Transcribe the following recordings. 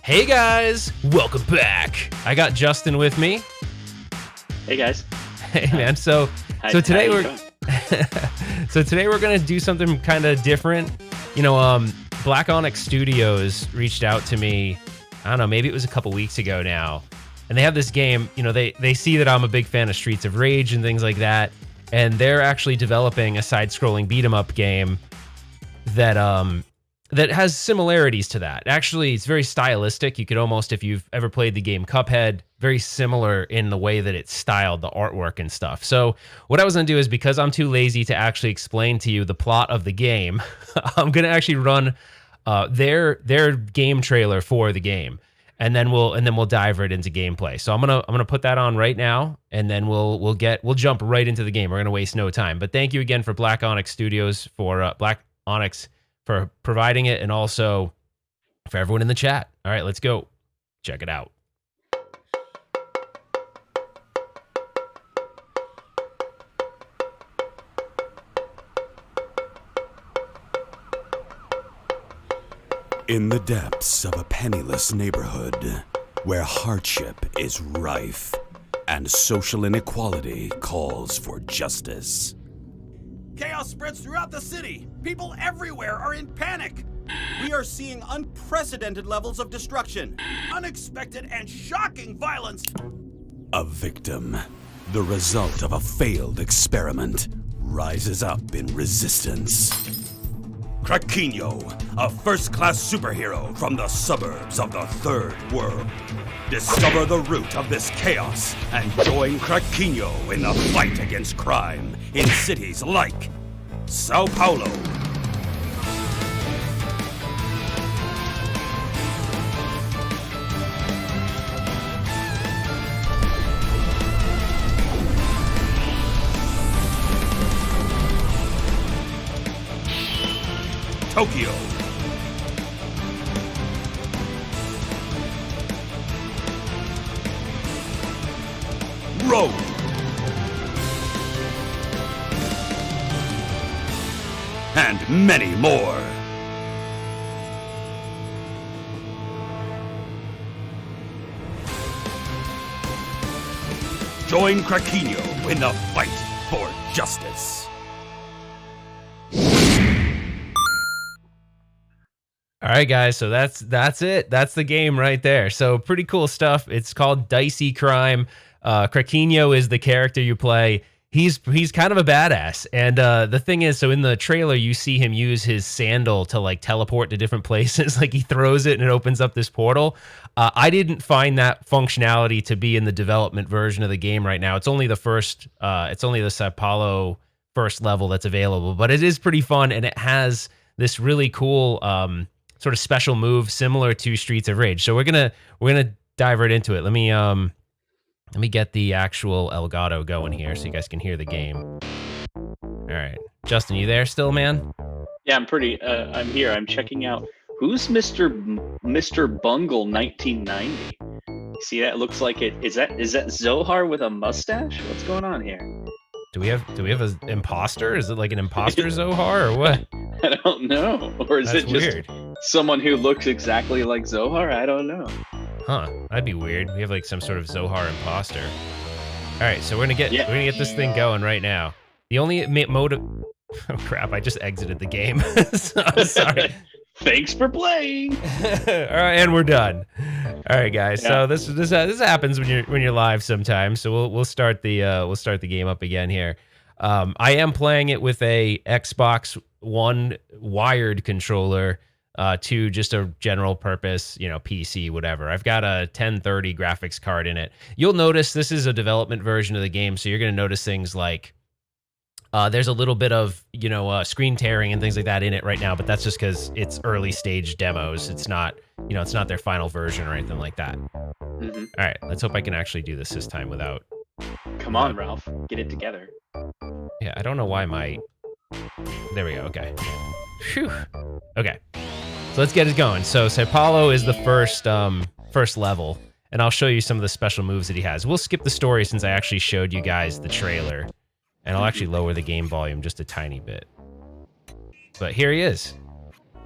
Hey guys, welcome back. I got Justin with me. Hey guys. Hey man, so today we're gonna do something kind of different. You know, Black Onyx Studios reached out to me. I don't know, maybe it was a couple weeks ago now, and they have this game. You know, they see that I'm a big fan of Streets of Rage and things like that, and they're actually developing a side-scrolling beat-em-up game that has similarities to that. Actually, it's very stylistic. You could almost, if you've ever played the game Cuphead, very similar in the way that it's styled, the artwork and stuff. So what I was gonna do is, because I'm too lazy to actually explain to you the plot of the game, I'm gonna actually run their game trailer for the game, and then we'll dive right into gameplay. So I'm gonna put that on right now, and then we'll jump right into the game. We're gonna waste no time. But thank you again for Black Onyx Studios, for Black Onyx, for providing it, and also for everyone in the chat. All right, let's go. Check it out. In the depths of a penniless neighborhood where hardship is rife and social inequality calls for justice. Chaos spreads throughout the city. People everywhere are in panic. We are seeing unprecedented levels of destruction, unexpected and shocking violence. A victim, the result of a failed experiment, rises up in resistance. Craquinho, a first-class superhero from the suburbs of the Third World. Discover the root of this chaos and join Craquinho in the fight against crime in cities like Sao Paulo, Tokyo, Rome, and many more. Join Craquinho in the fight for justice. All right, guys, so that's it. That's the game right there. So pretty cool stuff. It's called Dicey Krime. Craquinho is the character you play. He's kind of a badass. And the thing is, so in the trailer, you see him use his sandal to like teleport to different places. Like he throws it and it opens up this portal. I didn't find that functionality to be in the development version of the game right now. It's only the first, it's only the Sao Paulo first level that's available, but it is pretty fun, and it has this really cool sort of special move similar to Streets of Rage. So we're gonna dive right into it. Let me get the actual Elgato going here so you guys can hear the game. All right, Justin, you there still, man? Yeah, I'm here. I'm checking out. Who's Mr. Bungle 1990? See that? It looks like it. Is that Zohar with a mustache? What's going on here? Do we have an imposter? Is it like an imposter Zohar or what? I don't know. Or is That's it just weird. Someone who looks exactly like Zohar? I don't know. Huh? That'd be weird. We have like some sort of Zohar imposter. All right, so we're gonna get this thing going right now. The only mode of oh crap! I just exited the game. So I'm sorry. Thanks for playing. All right, and we're done. All right, guys. Yeah. So this happens when you're live sometimes. So we'll start the game up again here. I am playing it with a Xbox One wired controller to just a general purpose, PC, whatever. I've got a 1030 graphics card in it. You'll notice this is a development version of the game, so you're going to notice things like there's a little bit of, screen tearing and things like that in it right now, but that's just because it's early stage demos. It's not, it's not their final version or anything like that. Mm-hmm. All right, let's hope I can actually do this time without. Come on, Ralph. Get it together. Yeah, I don't know why there we go. Okay. Phew. Okay. So let's get it going. So Sao Paulo is the first level, and I'll show you some of the special moves that he has. We'll skip the story since I actually showed you guys the trailer. And I'll actually lower the game volume just a tiny bit. But here he is.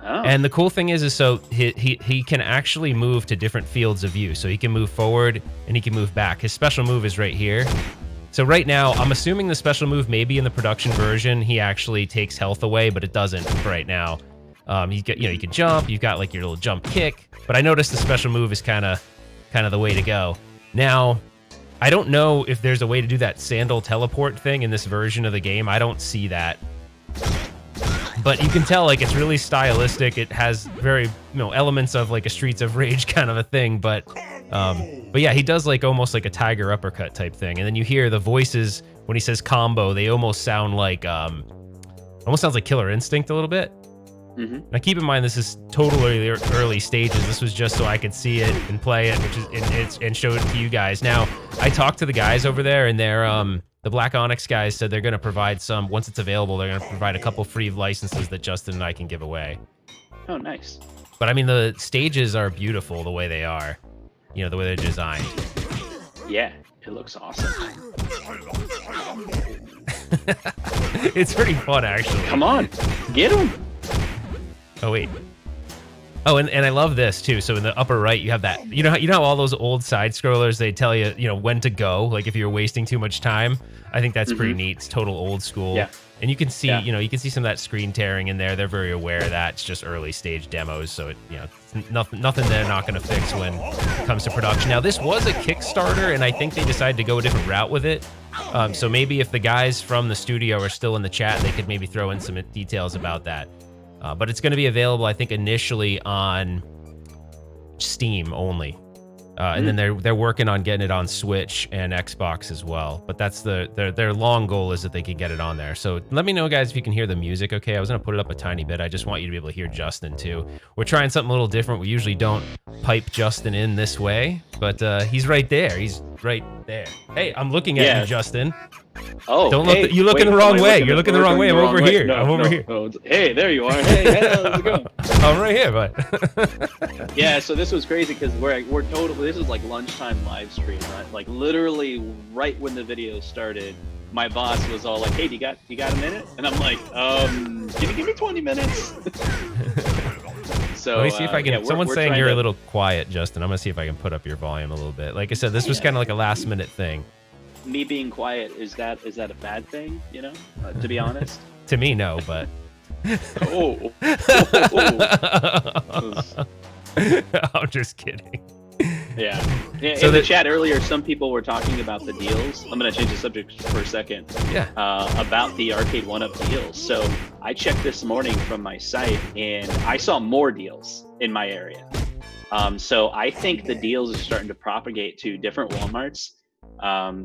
Oh. And the cool thing is so he can actually move to different fields of view. So he can move forward and he can move back. His special move is right here. So right now, I'm assuming the special move maybe in the production version he actually takes health away, but it doesn't right now. You can jump. You've got like your little jump kick, but I noticed the special move is kind of the way to go. Now, I don't know if there's a way to do that sandal teleport thing in this version of the game. I don't see that. But you can tell, like, it's really stylistic. It has very, elements of like a Streets of Rage kind of a thing. But yeah, he does like almost like a tiger uppercut type thing. And then you hear the voices when he says combo. They almost sound like, almost sounds like Killer Instinct a little bit. Mm-hmm. Now keep in mind, this is totally early stages. This was just so I could see it and play it, and show it to you guys. Now, I talked to the guys over there, and they're the Black Onyx guys said they're going to provide some, once it's available, they're going to provide a couple free licenses that Justin and I can give away. Oh, nice. But I mean, the stages are beautiful the way they are, the way they're designed. Yeah, it looks awesome. It's pretty fun, actually. Come on, get him. Oh, wait. Oh, and I love this too. So in the upper right, you have that. You know how all those old side scrollers, they tell you, when to go. Like if you're wasting too much time. I think that's pretty neat. It's total old school. Yeah. And you can see, you can see some of that screen tearing in there. They're very aware of that. It's just early stage demos, so it's nothing they're not going to fix when it comes to production. Now this was a Kickstarter, and I think they decided to go a different route with it. So maybe if the guys from the studio are still in the chat, they could maybe throw in some details about that. But it's going to be available, I think, initially on Steam only, and then they're working on getting it on Switch and Xbox as well. But that's their long goal is that they can get it on there. So let me know, guys, if you can hear the music. Okay, I was going to put it up a tiny bit. I just want you to be able to hear Justin too. We're trying something a little different. We usually don't pipe Justin in this way, but he's right there. He's right there. Hey, I'm looking at you, Justin. Oh, don't look. You look in the wrong way. You're looking the wrong way. I'm over here. I'm over here. No. Hey, there you are. Hey, how's it going? I'm right here, but yeah. So this was crazy because we're totally. This is like lunchtime live stream, right? Like literally right when the video started, my boss was all like, "Hey, you got a minute?" And I'm like, "Can you give me 20 minutes?" So let me see if I can. Yeah, someone's saying you're a little quiet, Justin. I'm gonna see if I can put up your volume a little bit. Like I said, this was kind of like a last minute thing. Me being quiet, is that a bad thing? To be honest. To me, no, but. Oh. I'm just kidding. Yeah. So in the chat earlier, some people were talking about the deals. I'm going to change the subject for a second. Yeah. About the Arcade 1-Up deals. So I checked this morning from my site, and I saw more deals in my area. So I think the deals are starting to propagate to different Walmarts.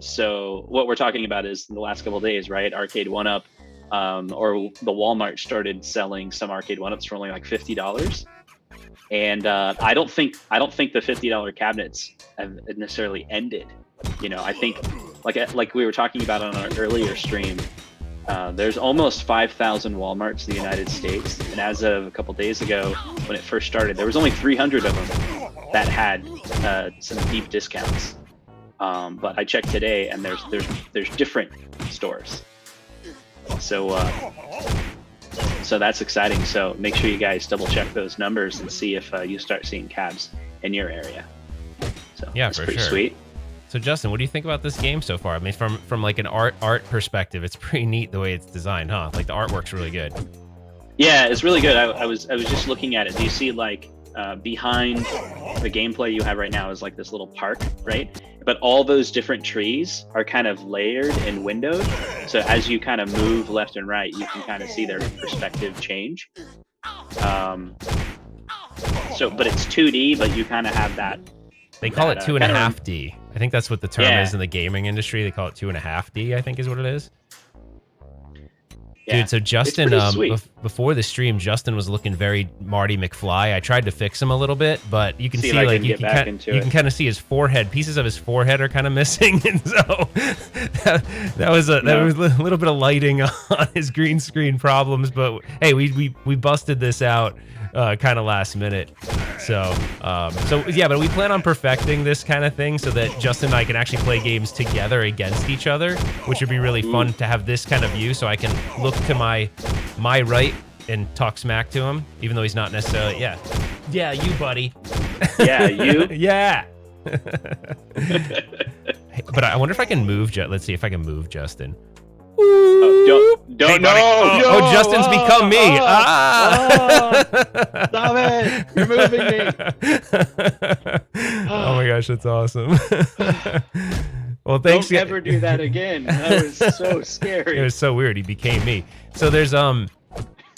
So what we're talking about is in the last couple of days, right? Arcade 1-Up, or the Walmart started selling some Arcade 1-Ups for only like $50. And I don't think the $50 cabinets have necessarily ended. I think like we were talking about on our earlier stream, there's almost 5,000 Walmarts in the United States, and as of a couple days ago, when it first started, there was only 300 of them that had some deep discounts. But I checked today, and there's different stores. So that's exciting. So make sure you guys double check those numbers and see if you start seeing cabs in your area. So yeah, that's for pretty sure. Sweet. So Justin, what do you think about this game so far? I mean, from like an art perspective, it's pretty neat the way it's designed, huh? Like the artwork's really good. Yeah, it's really good. I was just looking at it. Do you see like behind the gameplay you have right now is like this little park, right? But all those different trees are kind of layered and windowed. So as you kind of move left and right, you can kind of see their perspective change. But it's 2D, but you kind of have that. They call it 2.5D. I think that's what the term is in the gaming industry. They call it 2.5D, I think is what it is. Yeah, dude, so Justin, before the stream, Justin was looking very Marty McFly. I tried to fix him a little bit, but you can see like you can kind of see his forehead. Pieces of his forehead are kind of missing, and so that was a little bit of lighting on his green screen problems. But hey, we busted this out kind of last minute. So yeah, but we plan on perfecting this kind of thing so that Justin and I can actually play games together against each other, which would be really fun to have this kind of view. So I can look to my right and talk smack to him, even though he's not necessarily. Yeah, you, buddy. Yeah, you. Yeah. But I wonder if I can move. Let's see if I can move Justin. Oh, don't Hey, no, buddy. no. Justin's become me. Stop it! You're moving me. Oh my gosh, that's awesome. Well, thanks. Don't ever do that again. That was so scary. It was so weird. He became me. So there are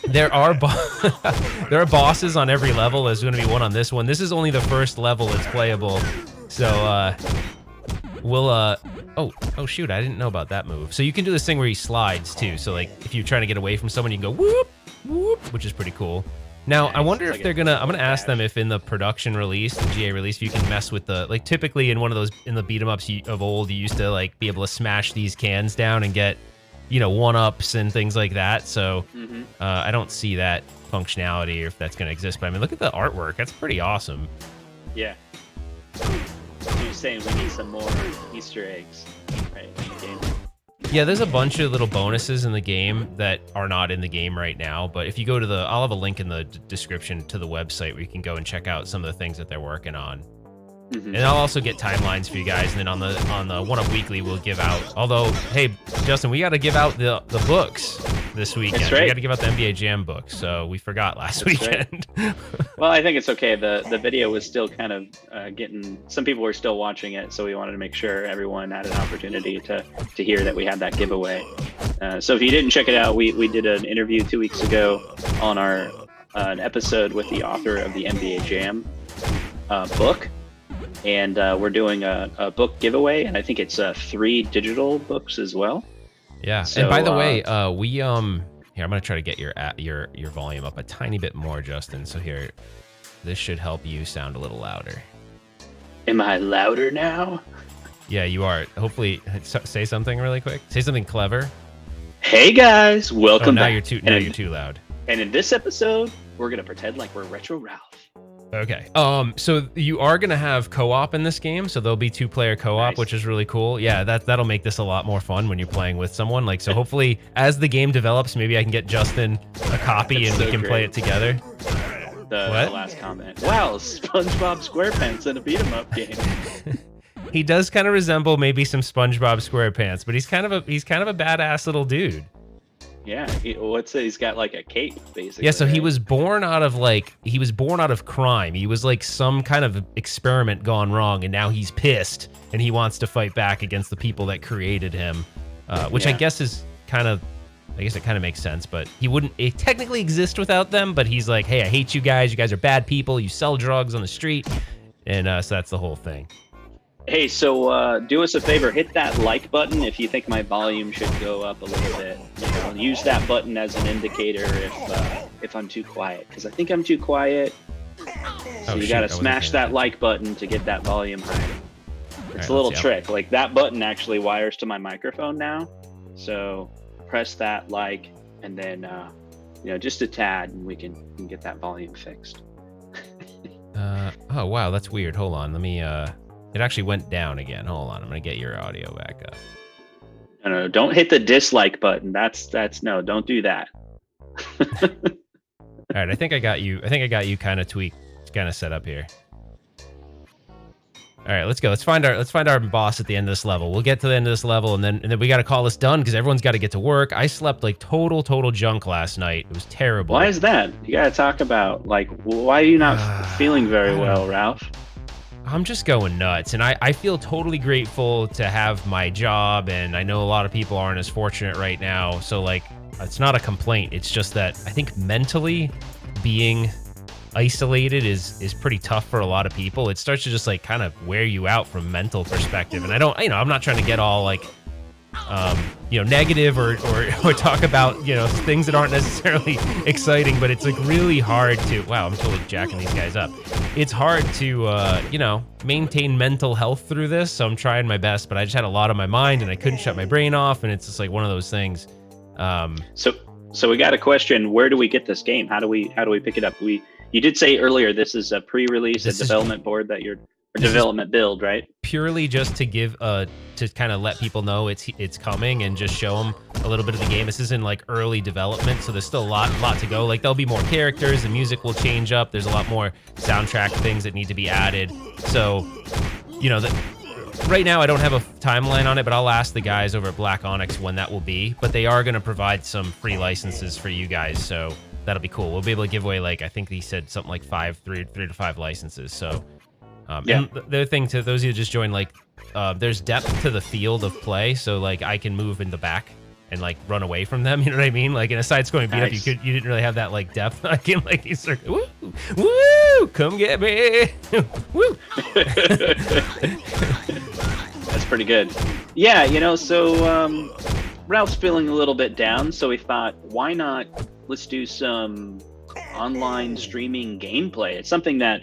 there are bosses on every level. There's going to be one on this one. This is only the first level that's playable. So we'll oh shoot, I didn't know about that move. So you can do this thing where he slides too. So like if you're trying to get away from someone, you can go whoop whoop, which is pretty cool. Now I wonder if they're gonna. I'm gonna ask them if in the production release, the GA release, if you can mess with the like. Typically in one of those in the beat 'em ups of old, you used to like be able to smash these cans down and get, you know, 1-ups and things like that. So I don't see that functionality or if that's gonna exist. But I mean, look at the artwork. That's pretty awesome. Yeah. You're saying we need some more Easter eggs, right? In the game. Yeah, there's a bunch of little bonuses in the game that are not in the game right now. But if you go to I'll have a link in the description to the website where you can go and check out some of the things that they're working on. And I'll also get timelines for you guys. And then on the 1-Up Weekly, we'll give out. Although, hey, Justin, we got to give out the books this weekend. That's right. We got to give out the NBA Jam books. So we forgot last weekend. Right. Well, I think it's okay. The video was still kind of getting. Some people were still watching it, so we wanted to make sure everyone had an opportunity to hear that we had that giveaway. So if you didn't check it out, we did an interview 2 weeks ago on our an episode with the author of the NBA Jam book. And we're doing a book giveaway, and I think it's 3 digital books as well. Yeah. So, and by the way, we here I'm gonna try to get your volume up a tiny bit more, Justin. So here, this should help you sound a little louder. Am I louder now? Yeah, you are. Hopefully, say something really quick. Say something clever. Hey guys, welcome now back. You're too loud. And in this episode, we're gonna pretend like we're Retro Ralph. Okay. So you are gonna have co-op in this game, so there'll be 2-player co-op, Nice. which is really cool. Yeah, that'll make this a lot more fun when you're playing with someone. Like, so hopefully, as the game develops, maybe I can get Justin a copy and we can play it together. The What? last comment. Wow, SpongeBob SquarePants in a beat 'em up game. He does kind of resemble maybe some SpongeBob SquarePants, but he's kind of a badass little dude. Yeah, he's got like a cape basically. Yeah, so he right? was born out of crime. He was like some kind of experiment gone wrong, and now he's pissed and he wants to fight back against the people that created him, which I guess is kind of, I guess it kind of makes sense, but he wouldn't technically exist without them. But he's like, hey, I hate you guys. You guys are bad people. You sell drugs on the street, and so that's the whole thing. Hey, so do us a favor, hit that like button if you think my volume should go up a little bit. You know, use that button as an indicator if I'm too quiet, because I think I'm too quiet. So you gotta smash that like button to get that volume higher. It's a little trick. Like that button actually wires to my microphone now. So press that like, and then just a tad, and we can get that volume fixed. Oh wow, that's weird. Hold on, let me. It actually went down again. Hold on, I'm gonna get your audio back up. No, don't hit the dislike button. That's no, don't do that. All right, I think I got you kind of tweaked, kind of set up here. All right, let's go. Let's find our boss at the end of this level. We'll get to the end of this level, and then we got to call this done because everyone's got to get to work. I slept like total junk last night. It was terrible. Why is that? You got to talk about like why are you not feeling very well, Ralph? I'm just going nuts, and I feel totally grateful to have my job, and I know a lot of people aren't as fortunate right now, so like it's not a complaint. It's just that I think mentally being isolated is pretty tough for a lot of people. It starts to just like kind of wear you out from a mental perspective, and I'm not trying to get all like negative or talk about things that aren't necessarily exciting, but it's like really hard to I'm totally jacking these guys up. It's hard to maintain mental health through this, so I'm trying my best, but I just had a lot on my mind and I couldn't shut my brain off, and it's just like one of those things. So we got a question. Where do we get this game? How do we pick it up? You did say earlier this is a pre-release, a development board that you're Or development build, right? Purely just to give to kind of let people know it's coming and just show them a little bit of the game. This is in like early development, so there's still a lot to go. Like there'll be more characters, the music will change up. There's a lot more soundtrack things that need to be added. So, you know, right now I don't have a timeline on it, but I'll ask the guys over at Black Onyx when that will be. But they are going to provide some free licenses for you guys, so that'll be cool. We'll be able to give away, like, I think he said something like 3 to 5 licenses. So. And the other thing, to those of you who just joined, like, there's depth to the field of play, so like I can move in the back and like run away from them. You know what I mean? Like in a side-scrolling beat up, you didn't really have that like depth. I can like woo, come get me, woo. That's pretty good. Yeah, you know, so Ralph's feeling a little bit down, so we thought, why not? Let's do some online streaming gameplay. It's something that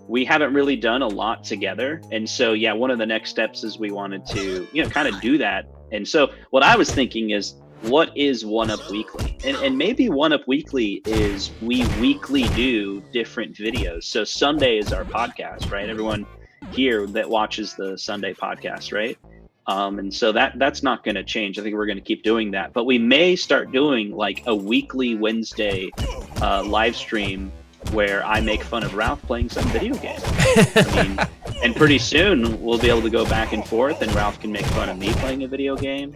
we haven't really done a lot together. And so, yeah, one of the next steps is we wanted to, you know, kind of do that. And so what I was thinking is, what is One Up Weekly? And maybe One Up Weekly is we weekly do different videos. So Sunday is our podcast, right? Everyone here that watches the Sunday podcast, right? And so that's not going to change. I think we're going to keep doing that. But we may start doing like a weekly Wednesday live stream where I make fun of Ralph playing some video game. I mean, and pretty soon we'll be able to go back and forth, and Ralph can make fun of me playing a video game.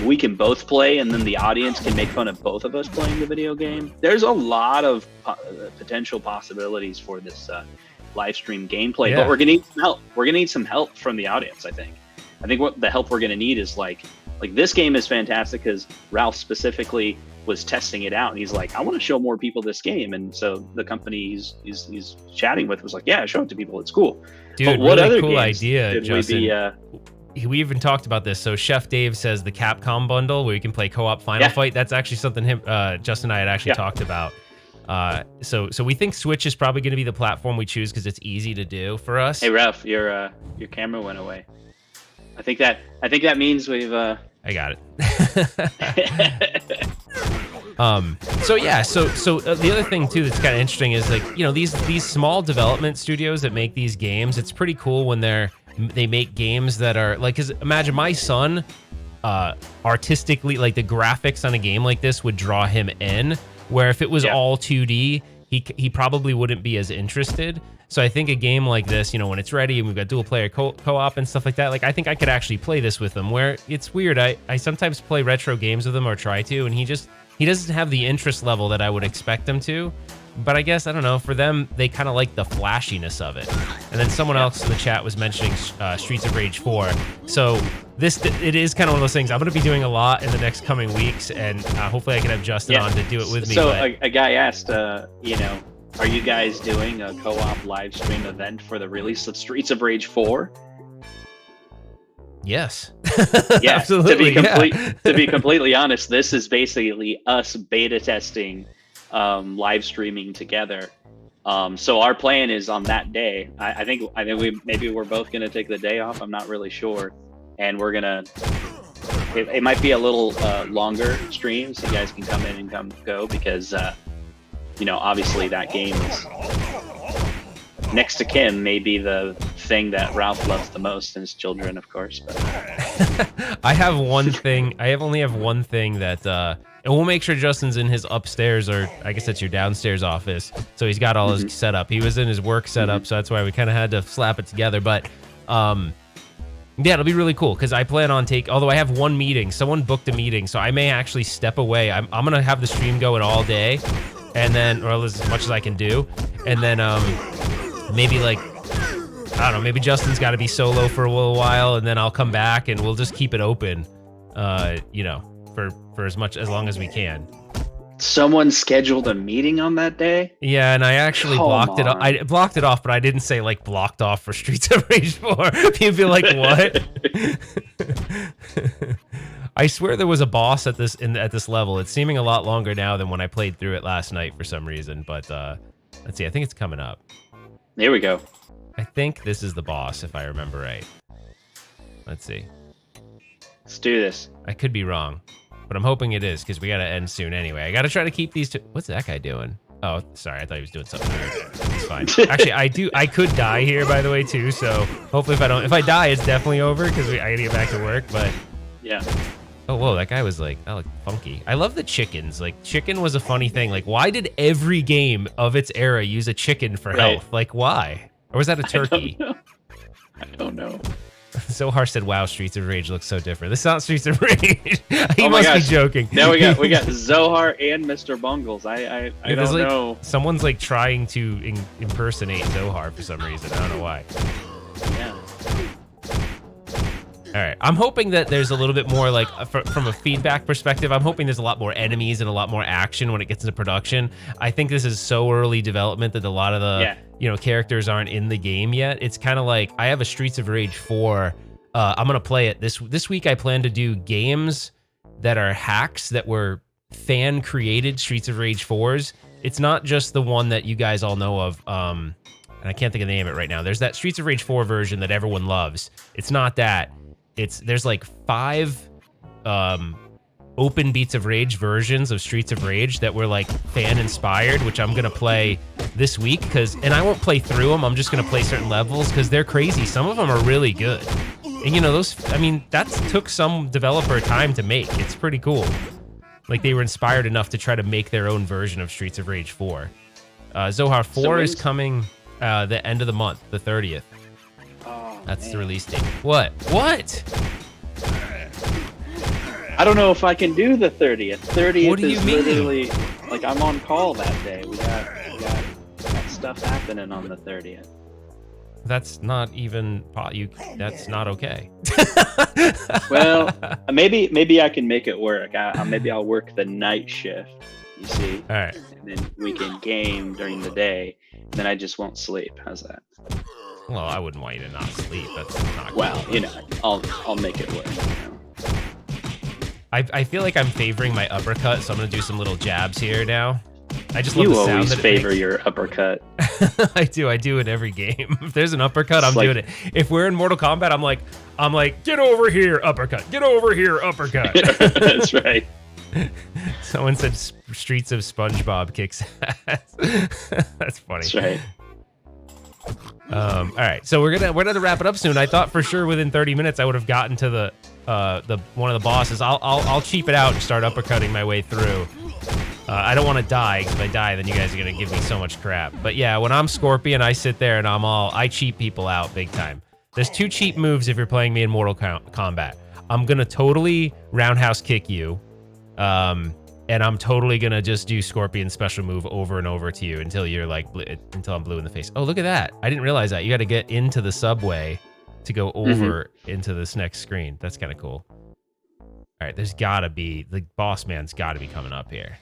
We can both play, and then the audience can make fun of both of us playing the video game. There's a lot of potential possibilities for this live stream gameplay, but we're gonna need some help. We're gonna need some help from the audience. I think what the help we're gonna need is like this game is fantastic because Ralph specifically was testing it out, and he's like, I want to show more people this game. And so the company he's chatting with was like, yeah, show it to people, it's cool. Dude, but what really other cool games idea, Justin. We even talked about this. So Chef Dave says the Capcom bundle where you can play co-op Final Fight. That's actually something Justin and I had actually talked about. So we think Switch is probably going to be the platform we choose because it's easy to do for us. Hey Ralph, your camera went away. I think that means we've I got it. So the other thing too that's kind of interesting is, like, you know, these small development studios that make these games, it's pretty cool when they make games that are like, because imagine my son artistically, like the graphics on a game like this would draw him in, where if it was all 2D, he probably wouldn't be as interested. So I think a game like this, you know, when it's ready and we've got dual player co-op and stuff like that, like I think I could actually play this with him. Where it's weird, I sometimes play retro games with him or try to, and he doesn't have the interest level that I would expect him to. But I guess, I don't know, for them, they kind of like the flashiness of it. And then someone else in the chat was mentioning Streets of Rage 4. So it is kind of one of those things I'm going to be doing a lot in the next coming weeks, and hopefully I can have Justin on to do it with me. So a guy asked, you know, are you guys doing a co-op live stream event for the release of Streets of Rage 4? Yes. Yeah, absolutely. To be completely honest, this is basically us beta testing live streaming together. So our plan is on that day. I think we're both gonna take the day off. I'm not really sure, and we're gonna. It might be a little longer stream, so you guys can come in and go because you know, obviously that game is next to Kim may be the thing that Ralph loves the most, and his children, of course. But I have one thing. I only have one thing that, and we'll make sure Justin's in his upstairs, or I guess that's your downstairs office. So he's got all his setup. He was in his work setup, so that's why we kind of had to slap it together. But yeah, it'll be really cool because I plan on although I have one meeting, someone booked a meeting, so I may actually step away. I'm gonna have the stream going all day, and then, or as much as I can do, and then maybe like, I don't know, maybe Justin's got to be solo for a little while, and then I'll come back and we'll just keep it open, you know, for as long as we can. Someone scheduled a meeting on that day? Yeah, and I actually blocked it off. I blocked it off, but I didn't say like blocked off for Streets of Rage 4. You'd be like, what? I swear there was a boss at this level. It's seeming a lot longer now than when I played through it last night for some reason, but let's see, I think it's coming up. There we go. I think this is the boss, if I remember right. Let's see. Let's do this. I could be wrong, but I'm hoping it is because we got to end soon anyway. I got to try to keep these two. What's that guy doing? Oh, sorry. I thought he was doing something. It's fine. Actually, I could die here, by the way, too. So hopefully, if I die, it's definitely over because I gotta get back to work. But yeah. Oh, whoa, that guy was like, that looked funky. I love the chickens. Like, chicken was a funny thing. Like, why did every game of its era use a chicken for health? Like, why? Or was that a turkey? I don't know. Zohar said, wow, Streets of Rage looks so different. This is not Streets of Rage. He must be joking. Now we got Zohar and Mr. Bungles. I don't know. Someone's like trying to impersonate Zohar for some reason. I don't know why. Yeah. All right, I'm hoping that there's a little bit more, like, from a feedback perspective, I'm hoping there's a lot more enemies and a lot more action when it gets into production. I think this is so early development that a lot of the, characters aren't in the game yet. It's kind of like, I have a Streets of Rage 4. I'm going to play it. This week I plan to do games that are hacks that were fan-created Streets of Rage 4s. It's not just the one that you guys all know of, and I can't think of the name of it right now. There's that Streets of Rage 4 version that everyone loves. It's not that. There's like 5 open Beats of Rage versions of Streets of Rage that were like fan inspired, which I'm gonna play this week and I won't play through them. I'm just gonna play certain levels because they're crazy. Some of them are really good, and that took some developer time to make. It's pretty cool. Like, they were inspired enough to try to make their own version of Streets of Rage 4. Zohar 4 is coming the end of the month, the 30th. That's the release date. What? I don't know if I can do the 30th. 30th what do you is mean? literally, like, I'm on call that day. We got stuff happening on the 30th. That's not even, that's not okay. Well, maybe I can make it work. Maybe I'll work the night shift, you see? All right. And then we can game during the day. And then I just won't sleep. How's that? Well, I wouldn't want you to not sleep. That's not well, good. I'll make it work. I feel like I'm favoring my uppercut, so I'm gonna do some little jabs here now. I just love the sound that it makes. You always favor your uppercut. I do in every game. If there's an uppercut, I'm doing it. If we're in Mortal Kombat, I'm like, get over here, uppercut. Get over here, uppercut. That's right. Someone said Streets of SpongeBob kicks ass. That's funny. That's right. All right, so we're gonna wrap it up soon. I thought for sure within 30 minutes I would have gotten to the one of the bosses. I'll cheap it out and start uppercutting my way through. I don't want to die, because if I die, then you guys are gonna give me so much crap. But yeah, when I'm Scorpion, I sit there and I cheat people out big time. There's 2 cheap moves if you're playing me in Mortal Kombat. I'm gonna totally roundhouse kick you, and I'm totally gonna just do Scorpion's special move over and over to you until you're like, until I'm blue in the face. Oh, look at that! I didn't realize that. You got to get into the subway to go over into this next screen. That's kind of cool. All right, there's gotta be, the boss man's gotta be coming up here.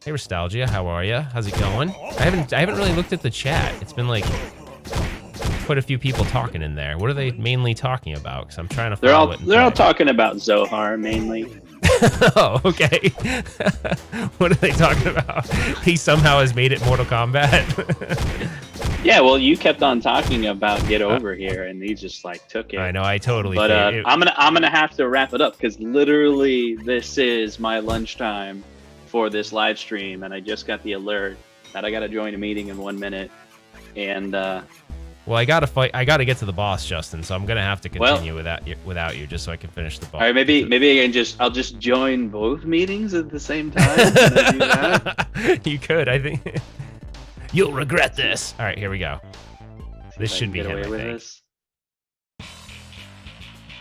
Hey, Nostalgia, how are you? How's it going? I haven't really looked at the chat. It's been like quite a few people talking in there. What are they mainly talking about? Because I'm trying to follow it. They're all talking about Zohar mainly. Oh, okay. What are they talking about? He somehow has made it Mortal Kombat. Yeah, well, you kept on talking about get over here, and he just like took it. I know, I totally. But I'm gonna have to wrap it up because literally this is my lunchtime for this live stream, and I just got the alert that I gotta join a meeting in 1 minute, and well, I gotta fight. I gotta get to the boss, Justin. So I'm gonna have to continue without you, just so I can finish the boss. All right, maybe I'll just join both meetings at the same time. Can I do that? You could, I think. You'll regret this. All right, here we go. This should be him, I think. This.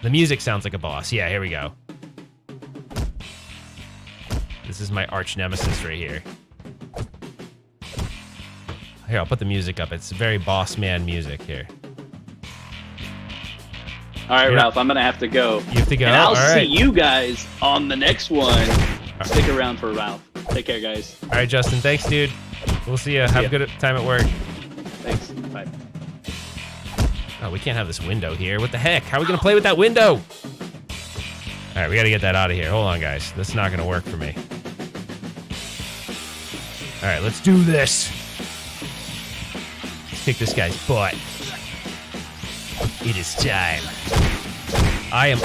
The music sounds like a boss. Yeah, here we go. This is my arch nemesis right here. Here, I'll put the music up. It's very boss man music here. All right, Ralph, I'm going to have to go. You have to go? And I'll see you guys on the next one. Stick around for Ralph. Take care, guys. All right, Justin. Thanks, dude. We'll see you. Have a good time at work. Thanks. Bye. Oh, we can't have this window here. What the heck? How are we going to play with that window? All right, we got to get that out of here. Hold on, guys. That's not going to work for me. All right, let's do this. Let's kick this guy's butt. It is time. I am...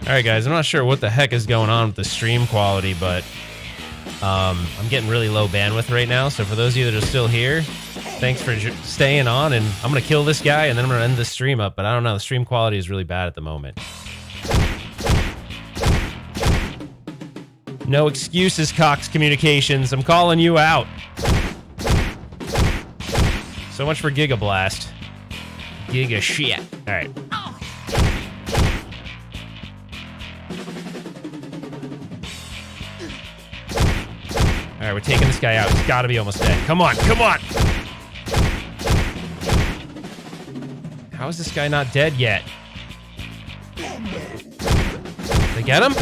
All right, guys, I'm not sure what the heck is going on with the stream quality, but I'm getting really low bandwidth right now. So for those of you that are still here, thanks for staying on, and I'm going to kill this guy, and then I'm going to end the stream up. But I don't know, the stream quality is really bad at the moment. No excuses, Cox Communications. I'm calling you out. So much for Giga Blast. Giga shit. All right. All right, we're taking this guy out. He's got to be almost dead. Come on, come on. How is this guy not dead yet? Did I get him?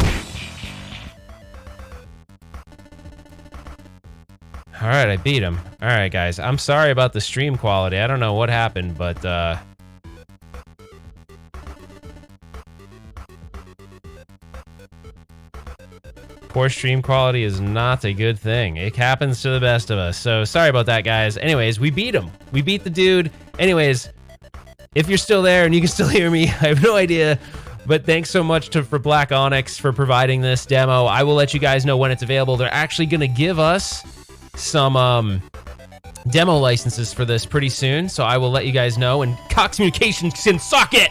All right, I beat him. All right, guys. I'm sorry about the stream quality. I don't know what happened, but poor stream quality is not a good thing. It happens to the best of us. So sorry about that, guys. Anyways, we beat him. We beat the dude. Anyways, if you're still there and you can still hear me, I have no idea. But thanks so much for Black Onyx for providing this demo. I will let you guys know when it's available. They're actually going to give us some demo licenses for this pretty soon. So I will let you guys know. And Cox Communications can suck it.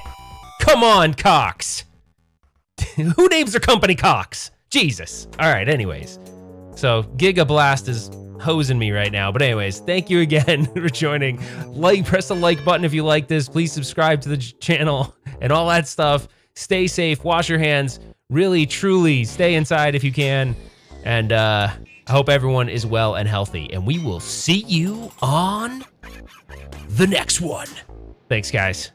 Come on, Cox. Who names their company Cox? Jesus. All right, anyways. So Giga Blast is hosing me right now. But anyways, thank you again for joining. Press the like button if you like this. Please subscribe to the channel and all that stuff. Stay safe, wash your hands. Really, truly, stay inside if you can. And I hope everyone is well and healthy. And we will see you on the next one. Thanks, guys.